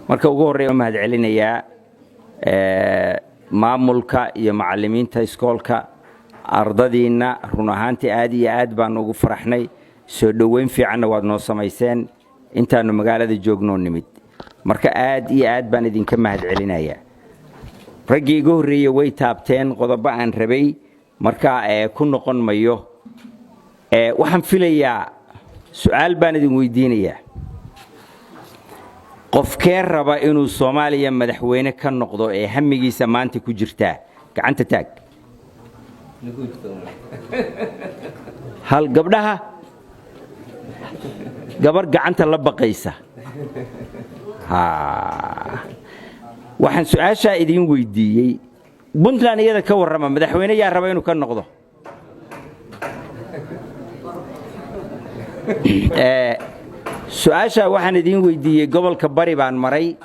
marka ugu horeeya mahad celinayaa maamulka iyo macallimiinta iskoolka ardadiina run ahaantii aad iyo aad baan ugu faraxnay soo dhaweyn fiican waad noo samayseen intaanu magaalada joogno nimid marka aad iyo aad baan idinka mahad celinayaa raggii ugu horeeyay way taabteen qodobo aan rabay marka ku noqon mayo waxaan filayaa su'aal baan idin weydiinayaa qofkee raba inuu Soomaaliya madaxweyne ka noqdo ee hamigiisa maanta ku jirta gacanta taag hal gabdhaha gabar gacanta la baqaysa waxaan su'aasha idin weydiiyay Puntland iyada ka warrama madaxweyne yaa raba inuu ka noqdo su'aasha waxaan idin weydiiyay gobolka Bari baan maray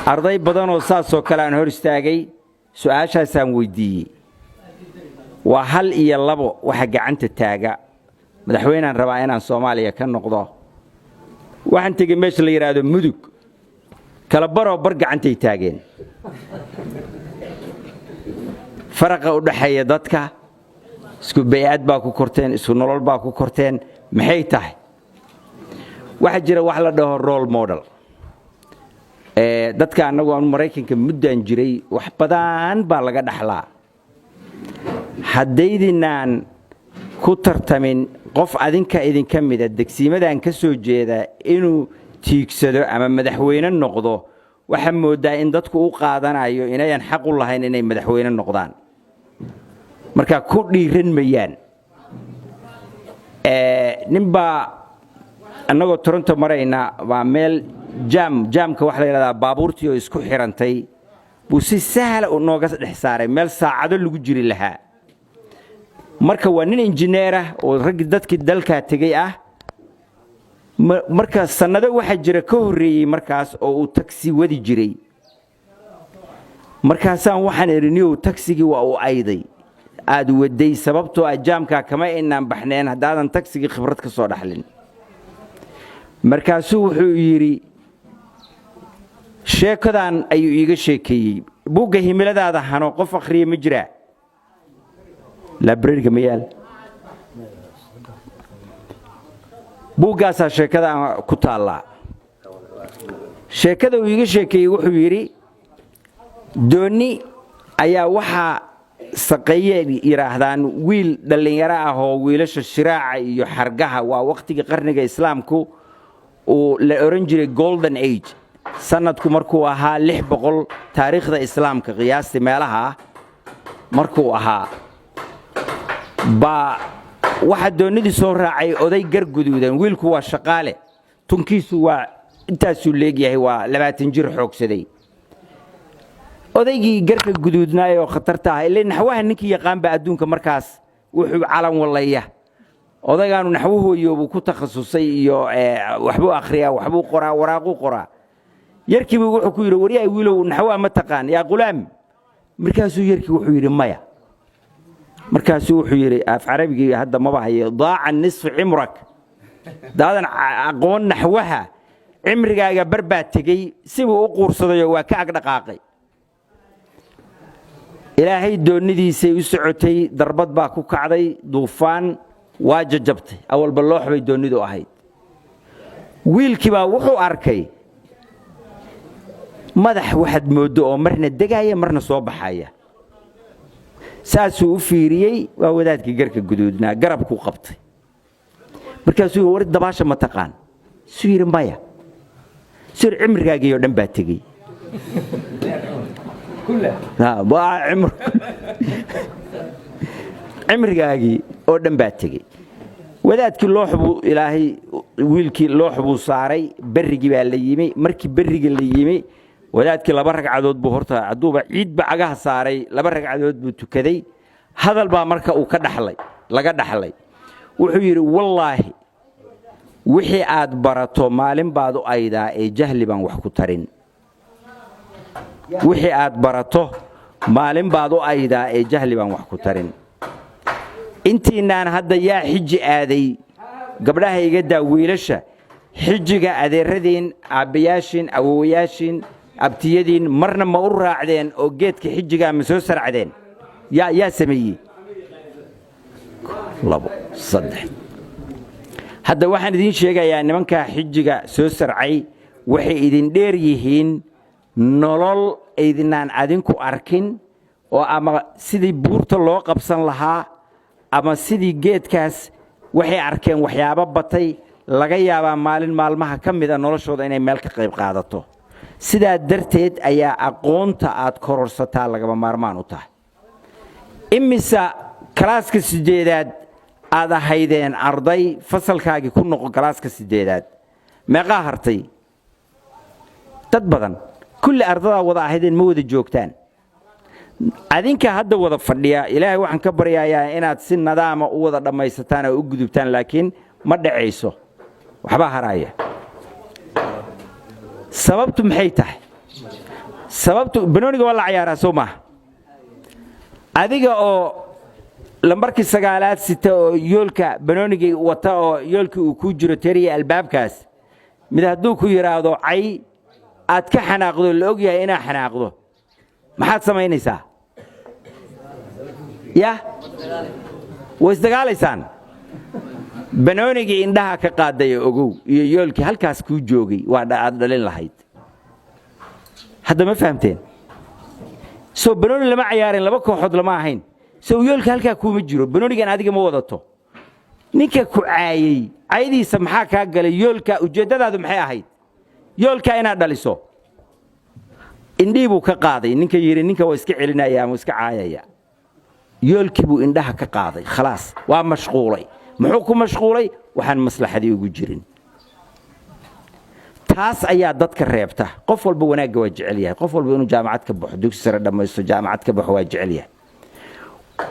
arday badan oo saasoo kale aan hor istaagay su'aashaasaan weydiiyay waa hal iyo labo waxa gacanta taaga madaxweynaan rabaa inaan Soomaaliya ka noqdo waxaan tagay meesha la yiraahdo Mudug kala baro bar gacantay taageen faraqa u dhaxeeya dadka isku bay'ad baa ku korteen isku nolol baa ku korteen maxay tahay waxa jira wax la dhaho role model dadka anagu aan Mareykanka muddan jiray wax badan baa laga dhaxlaa hadeydinaan ku tartamin qof adinka idin kamida degsiimadan ka soo jeeda inuu tiigsado ama madaxweyne noqdo waxa moodaa in dadku u qaadanayo inayaan xaq u lahayn inay madaxweyne noqdaan marka ku dhiiran mayaan nimba annagoo Toronto marayna waa meel jaamka wax la yiraahdo baabuurtii oo isku xirantay buu si sahal u nooga dhex saaray meel saacado lagu jiri lahaa marka waa nin injineer ah oo rag dadkii dalka tagay ah marka sanado waxa jira ka horeeyay markaas oo uu taxi wadi jiray markaasaan waxaan eriniyo taxigi waa uu ayday aad waday sababtoo ah jaamka kama inaan baxneen hadaadan taxigi khibrad ka soo dhaxlin markaasuu wuxuu yiri sheekadan ayuu iiga sheekeeyay buugga himiladaada hano qof akhriye ma jira library mayaal buuggaasa sheekada ku taala sheekada uu iiga sheekeeyay wuxuu yiri dooni ayaa waxa saqayeen yiraahdaan wiil dhalinyaro ah oo wiilasha shiraaca iyo xargaha waa waqtiga qarniga islaamku oo la oran jiray golden age sanadku markuu ahaa 600 taariikhda islaamka qiyaastii meelaha markuu ahaa ba waxa doonidii soo raacay oday gar guduudan wiilku waa shaqaale tunkiisu waa intaas uu leeyahay waa 20 jir xoogsaday odaygii garka guduudnaa oo khatarta ah ilaa naxwaha ninkii yaqaan ba adduunka markaas wuxuu calan walaya odaygaanu naxwuhu iyo ku takhasusay iyo waxbuu akhriyaa waxbuu qoraa waraaqu qoraa yarkiibu wuxuu ku yiri wariyaa wiilow naxwaha ma taqaan yaa qulaam markaasuu yarkii wuxuu yiri maya markaasuu wuxuu yiri af carabiga hadda ma bahayo daaca nisf cimrak daadan aqoon naxwaha cimrigaaga barbaad tagay si uu u quursaday waa ka ag dhaqaaqay ilaahay doonidiisa u socotay darbad baa ku kacday duufaan waa jajabtay awal baloox bay doonidu ahayd wiilkii baa wuxuu arkay madax waxad moodo oo marna degaya marna soo baxaya saasuu u fiiriyay waa wadaadkii garka guduudnaa garabku qabtay markaasuu war dabaasha ma taqaan soo maya soo cimrigaagii oo dhan baa tagay waa cimrigaagii oo dhan baa tagay wadaadkii looxbu ilaahay wiilkii looxbu saaray barrigi baa la yimi markii barrigi la yimi wadaadkii laba ragcadood buu horta aduuba ciid bacagaha saaray laba ragcadood buu tukaday hadal baa marka uu ka dhaxlay laga dhaxlay wuxuu yiri wallaahi wixii aad barato maalin baad u aydaa ee jahli baan wax ku tarin wixii aad barato maalin baad u aydaa ee jahli baan wax ku tarin intiinaan hadda yaa xiji aaday gabdhaha iga daa wiilasha حجيجا أديردين أبياشين أوياشين أبتيدين مرنا ما أراعدين أو جيتك حجيجا مسوسر عدين يا سمي لابو صدق هذا واحد دين شيء يعني من كحجيجا سوسر عي وحي إذن دير يهين نلول إذنان عدينكو أركين وأما سيدي بورت الله قبصن لها أما سيدي جيت كاس وحي أركين وحي أبابتي لغاية مالين مالمها كم إذا نلشود إني ملك قريب قاعدته سيدا درتيد أيا أقون تاعت كورستا لغا مارمان وتا إمسا كلاسك سجيدات هذا هيدين أرضي فصل كاجي كنو كلاسك سجيدات ما قاهرتي تطبقا كل أرضها وضع هيدين مود الجوكتان أدينك هذا وضع فرديا إلهي وحن كبر يا إنات سن ندامة وضع لما يستانا وقدبتان لكن ما دعيسو وحباها راية سببت محيته سببت بنوني والله عيارة سوما أديك أو لمبرك السجالات ستة يولكا بنوني وتا يولك وكوجر تري الباب كاس متهدوك يرادو عي أتك حناقضو اللوجيا هنا حناقضو ما حد سمعي نساء يا واستقال إنسان بنونيجي عندها كقادة يوجو يقولك هل كاس كوجوجي وعدا عدلين لهيد هذا ما فهمتين سو بنوني لما عيارين لما كوحد لما هين سو يقولك هل كاكو مجرو بنونيجي أنا هذيك موضته نيكا كعاي عيدي سمحك هقول يقولك وجدد هذا محيا هيد يقولك أنا دلسو إندي بو كقاضي نيكا يري نيكا واسكعلنا يا مسكعايا يقولك بو عندها كقاضي خلاص ومشغولي محوكم مشغولي وحن مصلحة دي وجرين تاس أيها ضدك الريبته قفل بوناق وجه عليها قفل بونو جامعات كبح دوك سر لما يستو جامعات كبح وجه عليها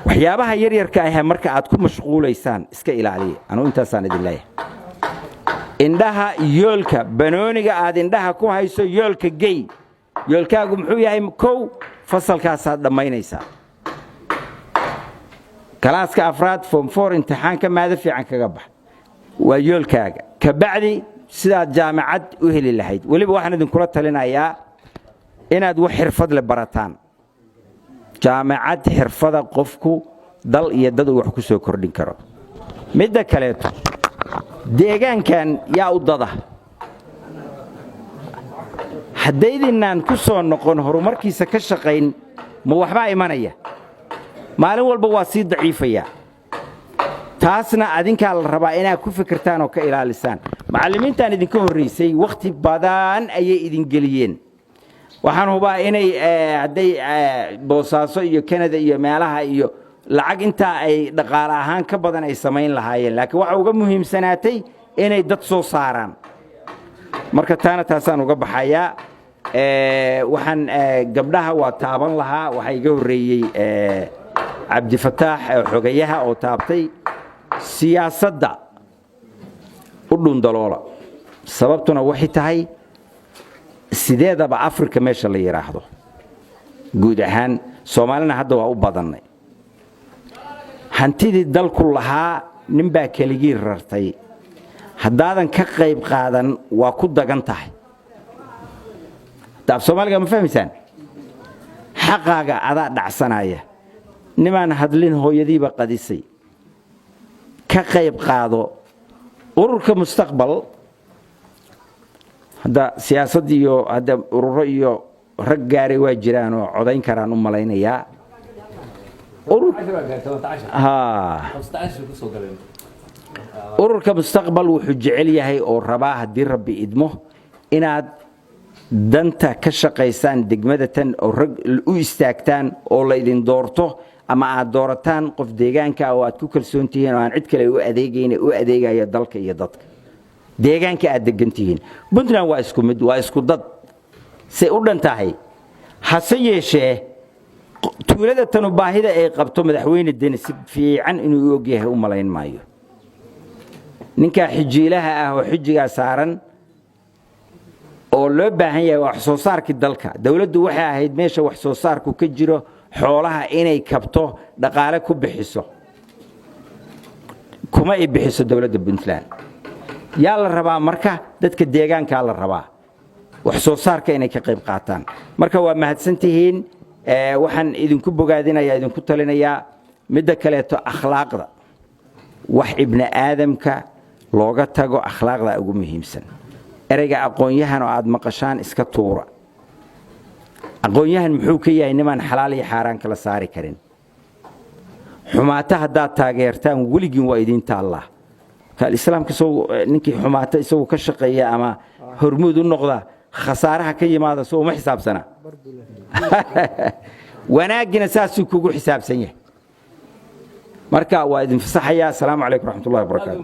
وحيابها يركاها مركعاتكم مشغولة يسان اسكا إلى عليه أنا وانت ساند الله عندها يولك بنونيقا عاد عندها كو هايسو يولك جي يولكا قمحويا كو فصل كاسات لما ينيسان كلاس كأفراد فوم فور امتحان كم هذا في عنك قبح ويول كاجا كبعدي سداد جامعات وهلي اللحيد واللي بواحد نذكرتها لنا يا إن أدو حرفض لبرتان جامعات حرفض قفكو ضل يددو وحكو سو كردين كرو مدة كليته ديجان كان يا أضده حديد إن كسر نقون هرمركي سكشقين موحبا إيمانية maalin walba waa si daciifaya taasna adinka la rabaa inaa ku fikirtaan oo ka ilaalisaan macallimiintan idinka horeysay waqti badan ayay idin geliyeen waxaan hubaa inay haday boosaaso iyo Canada iyo meelaha iyo lacag inta ay dhaqaale ahaan ka badan ay sameyn lahaayeen laakiin waxa uga muhiimsanaatay inay dad soo saaraan marka taasaan uga baxaya waxaan gabdhaha waa taaban lahaa waxa iga horeeyay عبد الفتاح حجيها أو تابتي سياسة أردن دلالة سببتنا وحيتهاي سيدة بأفريقيا ماشى اللي يراحضه جودهان سومالنا هذا هو بدننا هنتيجي الدل كلها نبى كليجي ررتي هذا كقريب قادن وكود دجنتها طب سومالك ما فهم إنسان حقاقة هذا دعسنايه نمان هدلين هو يديب قديسي كقيب قاضو أورك مستقبل هذا سياسة ديو هذا رؤيو رجاري وجيرانو عدين كرانو ملاينيا أورك مستقبل وحج عليه هي أو رباه دير ربي إدمه إن دنتا كشقيسان دقمدة أو رج استاكتان أو ليدين دورته أما عدورتان قف ديجان كأوات كوكل سنتين وعن عد كلا وأديجين وأديجا يضلك يضلك ديجان كأدجنتين بنتنا واسكم مد واسكو ضد سيقول انتهي حسي شيء تولد التنباهي إيه قبته مدحوين الدين في عن إنه يوجه ملاين مايو نكا حجي لها أو حجي سارن أو لبها هي وحصوصارك الدلكة دولة وحها هيد ماشى وحصوصارك وكجره xoolaha inay kabto dhaqaale ku bixiso kuma ay bixiso dawladda Puntland yaa la rabaa marka dadka deegaanka la rabaa wax soo saarka inay ka qayb qaataan marka waa mahadsantihiin waxaan idinku bogaadinayaa idinku talinayaa midda kaleeto akhlaaqda wax ibna aadamka looga tago akhlaaqda ugu muhiimsan ereyga aqoonyahan oo aad maqashaan iska tuura aqoonyahan muxuu ka yahay niman xalaal iyo xaaraan kala saari karin xumaata haddaad taageertaan weligiin waa idin taallaa kaal islaamka soo ninkii xumaata isagoo ka shaqeeya ama hormuud u noqda khasaaraha ka yimaada soo uma xisaabsana wanaagina saasuu kugu xisaabsan yahay marka waa idin fasaxayaa asalaamu calaykum waraxmatullahi wabarakaatu